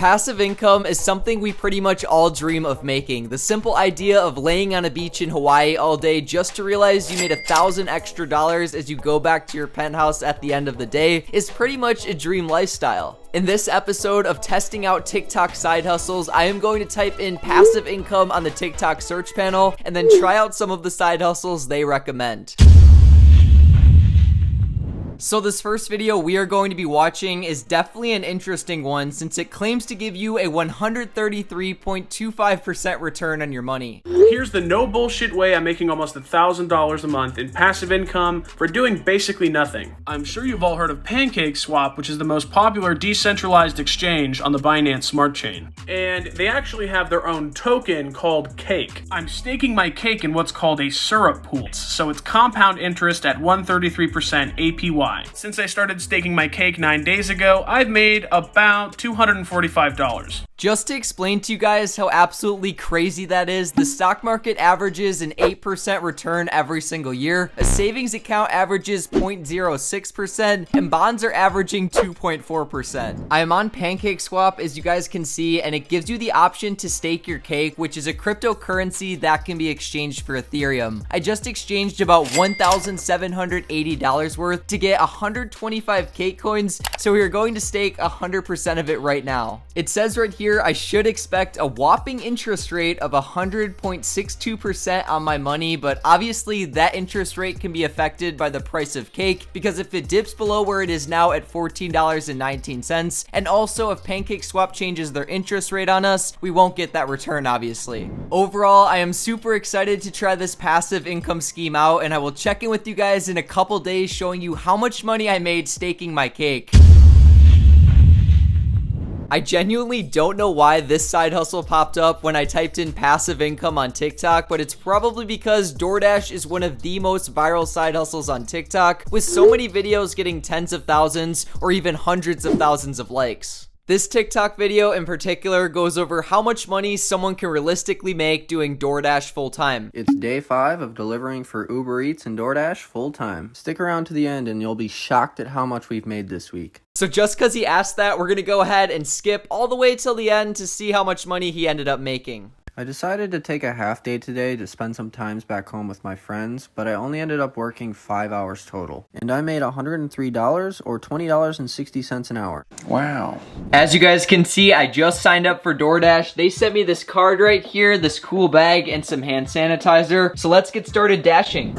Passive income is something we pretty much all dream of making. The simple idea of laying on a beach in Hawaii all day just to realize you made $1,000 extra as you go back to your penthouse at the end of the day is pretty much a dream lifestyle. In this episode of testing out TikTok side hustles, I am going to type in passive income on the TikTok search panel and then try out some of the side hustles they recommend. So this first video we are going to be watching is definitely an interesting one since it claims to give you a 133.25% return on your money. Here's the no bullshit way I'm making almost $1,000 a month in passive income for doing basically nothing. I'm sure you've all heard of PancakeSwap, which is the most popular decentralized exchange on the Binance Smart Chain. And they actually have their own token called Cake. I'm staking my cake in what's called a syrup pool, so it's compound interest at 133% APY. Since I started staking my cake 9 days ago, I've made about $245. Just to explain to you guys how absolutely crazy that is, the stock market averages an 8% return every single year, a savings account averages 0.06%, and bonds are averaging 2.4%. I am on PancakeSwap, as you guys can see, and it gives you the option to stake your cake, which is a cryptocurrency that can be exchanged for Ethereum. I just exchanged about $1,780 worth to get 125 cake coins, so we are going to stake 100% of it right now. It says right here I should expect a whopping interest rate of 100.62% on my money, but obviously that interest rate can be affected by the price of cake, because if it dips below where it is now at $14.19, and also if PancakeSwap changes their interest rate on us, we won't get that return obviously. Overall, I am super excited to try this passive income scheme out, and I will check in with you guys in a couple days showing you how much money I made staking my cake. I genuinely don't know why this side hustle popped up when I typed in passive income on TikTok, but it's probably because DoorDash is one of the most viral side hustles on TikTok, with so many videos getting tens of thousands or even hundreds of thousands of likes. This TikTok video in particular goes over how much money someone can realistically make doing DoorDash full-time. It's day 5 of delivering for Uber Eats and DoorDash full-time. Stick around to the end and you'll be shocked at how much we've made this week. So just because he asked that, we're going to go ahead and skip all the way till the end to see how much money he ended up making. I decided to take a half day today to spend some time back home with my friends, but I only ended up working 5 hours total. And I made $103 or $20.60 an hour. Wow. As you guys can see, I just signed up for DoorDash. They sent me this card right here, this cool bag, and some hand sanitizer. So let's get started dashing.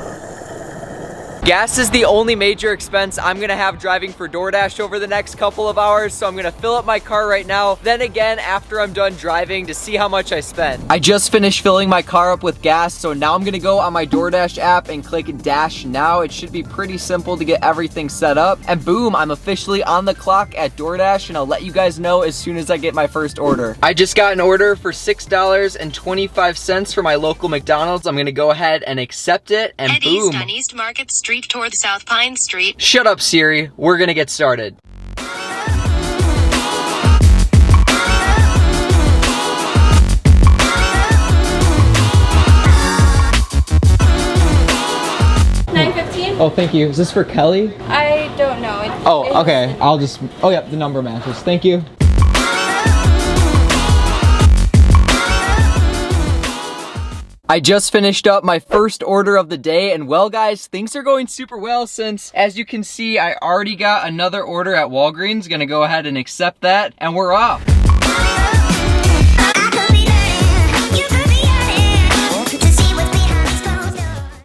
Gas is the only major expense I'm gonna have driving for DoorDash over the next couple of hours, so I'm gonna fill up my car right now, then again after I'm done driving to see how much I spent. I just finished filling my car up with gas, so now I'm gonna go on my DoorDash app and click Dash Now. It should be pretty simple to get everything set up, and boom, I'm officially on the clock at DoorDash, and I'll let you guys know as soon as I get my first order. I just got an order for $6.25 for my local McDonald's. I'm gonna go ahead and accept it, and boom. East on East Market Street toward South Pine Street. Shut up, Siri. We're gonna get started. $9.15? Oh, thank you. Is this for Kelly? I don't know. Oh, okay. I'll just... Oh, yeah, the number matches. Thank you. I just finished up my first order of the day, and well guys, things are going super well since, as you can see, I already got another order at Walgreens. Gonna go ahead and accept that, and we're off.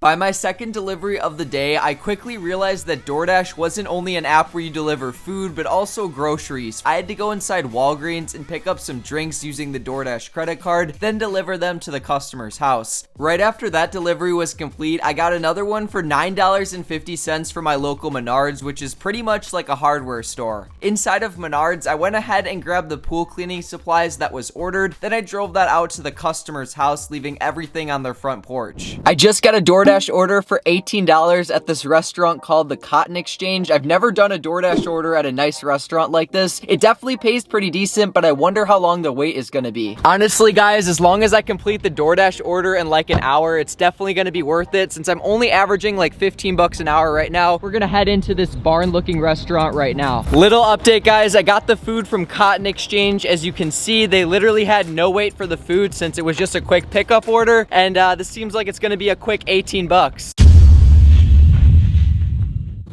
By my second delivery of the day, I quickly realized that DoorDash wasn't only an app where you deliver food, but also groceries. I had to go inside Walgreens and pick up some drinks using the DoorDash credit card, then deliver them to the customer's house. Right after that delivery was complete, I got another one for $9.50 from my local Menards, which is pretty much like a hardware store. Inside of Menards, I went ahead and grabbed the pool cleaning supplies that was ordered, then I drove that out to the customer's house, leaving everything on their front porch. I just got a DoorDash DoorDash order for $18 at this restaurant called the Cotton Exchange. I've never done a DoorDash order at a nice restaurant like this. It definitely pays pretty decent, but I wonder how long the wait is gonna be. Honestly, guys, as long as I complete the DoorDash order in like an hour, it's definitely gonna be worth it. Since I'm only averaging like 15 bucks an hour right now, we're gonna head into this barn-looking restaurant right now. Little update, guys. I got the food from Cotton Exchange. As you can see, they literally had no wait for the food since it was just a quick pickup order, and this seems like it's gonna be a quick 18 bucks.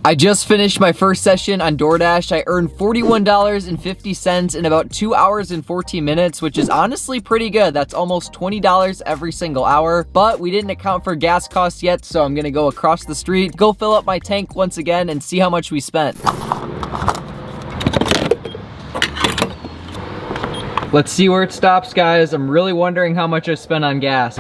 I just finished my first session on DoorDash. I earned $41.50 in about 2 hours and 14 minutes, which is honestly pretty good. That's almost $20 every single hour, but we didn't account for gas costs yet, so I'm gonna go across the street, go fill up my tank once again, and see how much we spent. Let's see where it stops, guys. I'm really wondering how much I spent on gas.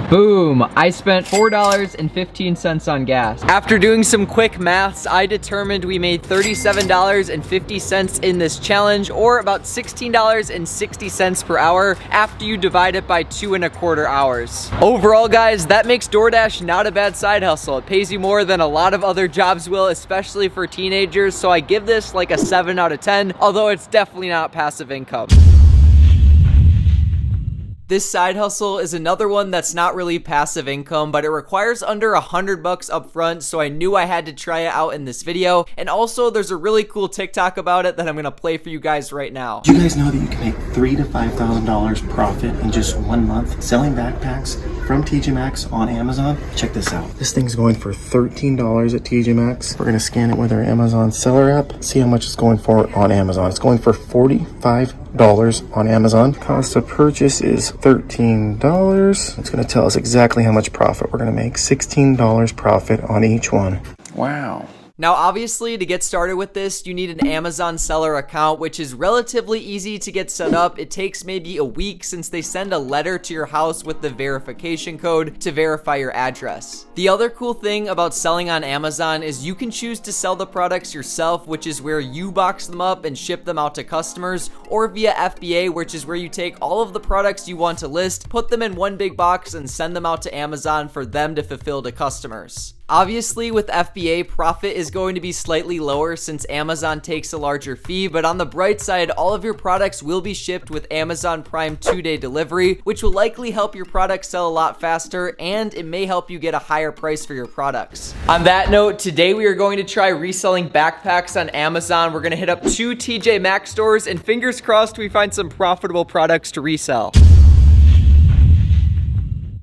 Boom, I spent $4.15 on gas. After doing some quick maths, I determined we made $37.50 in this challenge, or about $16.60 per hour after you divide it by 2¼ hours. Overall, guys, that makes DoorDash not a bad side hustle. It pays you more than a lot of other jobs will, especially for teenagers, so I give this like a 7 out of 10, although it's definitely not passive income. This side hustle is another one that's not really passive income, but it requires under $100 up front, so I knew I had to try it out in this video. And also, there's a really cool TikTok about it that I'm gonna play for you guys right now. Do you guys know that you can make $3,000 to $5,000 profit in just 1 month selling backpacks from TJ Maxx on Amazon? Check this out. This thing's going for $13 at TJ Maxx. We're gonna scan it with our Amazon seller app, see how much it's going for on Amazon. It's going for $45 on Amazon. Cost of purchase is $13. It's going to tell us exactly how much profit we're going to make. $16 profit on each one. Wow. Now, obviously, to get started with this, you need an Amazon seller account, which is relatively easy to get set up. It takes maybe a week since they send a letter to your house with the verification code to verify your address. The other cool thing about selling on Amazon is you can choose to sell the products yourself, which is where you box them up and ship them out to customers, or via FBA, which is where you take all of the products you want to list, put them in one big box, and send them out to Amazon for them to fulfill to customers. Obviously, with FBA, profit is going to be slightly lower since Amazon takes a larger fee, but on the bright side, all of your products will be shipped with Amazon Prime 2-day delivery, which will likely help your products sell a lot faster, and it may help you get a higher price for your products. On that note, today we are going to try reselling backpacks on Amazon. We're going to hit up 2 TJ Maxx stores, and fingers crossed we find some profitable products to resell.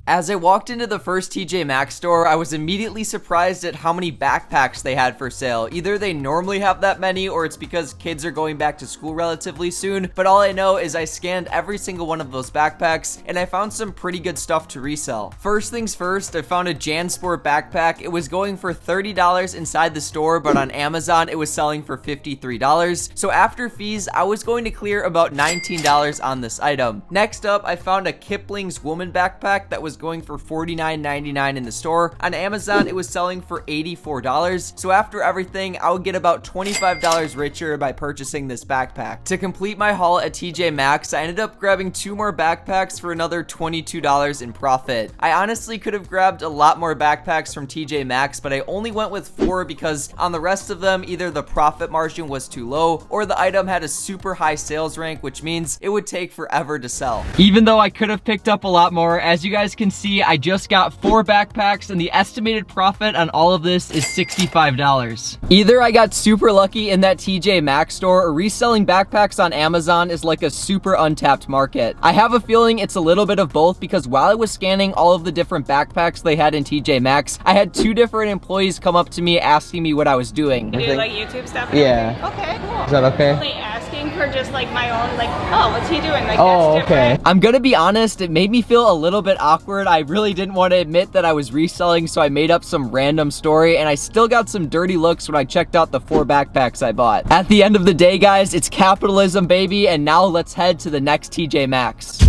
As I walked into the first TJ Maxx store, I was immediately surprised at how many backpacks they had for sale. Either they normally have that many, or it's because kids are going back to school relatively soon, but all I know is I scanned every single one of those backpacks, and I found some pretty good stuff to resell. First things first, I found a JanSport backpack. It was going for $30 inside the store, but on Amazon, it was selling for $53. So after fees, I was going to clear about $19 on this item. Next up, I found a Kipling's woman backpack that was going for $49.99 in the store. On Amazon, it was selling for $84. So after everything, I would get about $25 richer by purchasing this backpack. To complete my haul at TJ Maxx, I ended up grabbing 2 more backpacks for another $22 in profit. I honestly could have grabbed a lot more backpacks from TJ Maxx, but I only went with 4 because on the rest of them, either the profit margin was too low or the item had a super high sales rank, which means it would take forever to sell. Even though I could have picked up a lot more, as you guys can see, I just got 4 backpacks and the estimated profit on all of this is $65. Either I got super lucky in that TJ Maxx store, or reselling backpacks on Amazon is like a super untapped market. I have a feeling it's a little bit of both because while I was scanning all of the different backpacks they had in TJ Maxx, I had 2 different employees come up to me asking me what I was doing. You do like YouTube stuff? Yeah. Okay, cool. Is that okay? Only asking for just like my own, like, oh, what's he doing? Like, Oh, that's okay. different. I'm gonna be honest, it made me feel a little bit awkward. I really didn't want to admit that I was reselling, so I made up some random story, and I still got some dirty looks when I checked out the 4 backpacks I bought. At the end of the day, guys, it's capitalism, baby, and now let's head to the next TJ Maxx.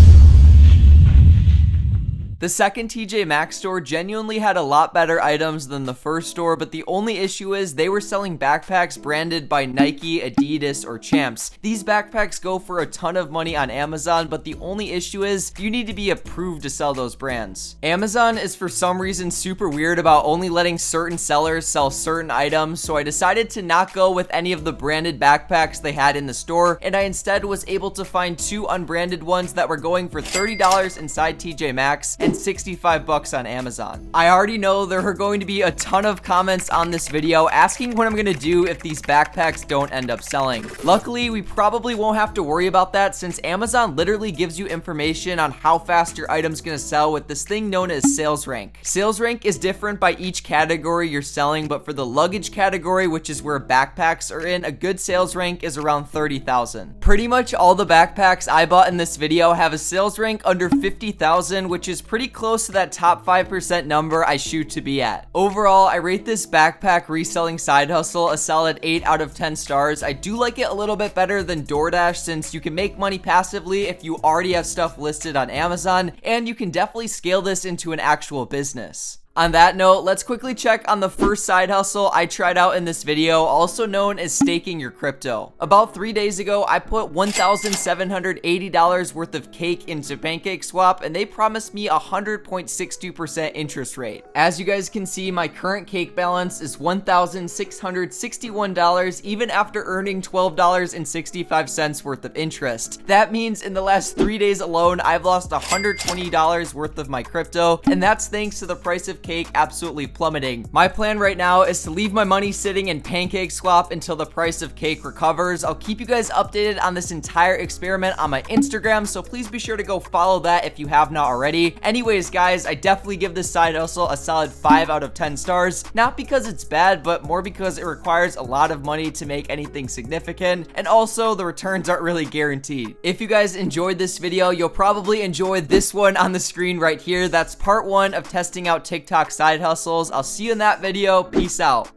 The second TJ Maxx store genuinely had a lot better items than the first store, but the only issue is they were selling backpacks branded by Nike, Adidas, or Champs. These backpacks go for a ton of money on Amazon, but the only issue is you need to be approved to sell those brands. Amazon is for some reason super weird about only letting certain sellers sell certain items, so I decided to not go with any of the branded backpacks they had in the store, and I instead was able to find two unbranded ones that were going for $30 inside TJ Maxx and $65 on Amazon. I already know there are going to be a ton of comments on this video asking what I'm gonna do if these backpacks don't end up selling. Luckily, we probably won't have to worry about that since Amazon literally gives you information on how fast your item's gonna sell with this thing known as sales rank. Sales rank is different by each category you're selling, but for the luggage category, which is where backpacks are in, a good sales rank is around 30,000. Pretty much all the backpacks I bought in this video have a sales rank under 50,000, which is pretty close to that top 5% number I shoot to be at. Overall, I rate this backpack reselling side hustle a solid 8 out of 10 stars. I do like it a little bit better than DoorDash since you can make money passively if you already have stuff listed on Amazon, and you can definitely scale this into an actual business. On that note, let's quickly check on the first side hustle I tried out in this video, also known as staking your crypto. About 3 days ago, I put $1,780 worth of cake into PancakeSwap, and they promised me a 100.62% interest rate. As you guys can see, my current cake balance is $1,661, even after earning $12.65 worth of interest. That means in the last 3 days alone, I've lost $120 worth of my crypto, and that's thanks to the price of cake absolutely plummeting. My plan right now is to leave my money sitting in PancakeSwap until the price of cake recovers. I'll keep you guys updated on this entire experiment on my Instagram, so please be sure to go follow that if you have not already. Anyways, guys, I definitely give this side hustle a solid 5 out of 10 stars, not because it's bad, but more because it requires a lot of money to make anything significant, and also the returns aren't really guaranteed. If you guys enjoyed this video, you'll probably enjoy this one on the screen right here. That's part 1 of testing out TikTok side hustles. I'll see you in that video. Peace out.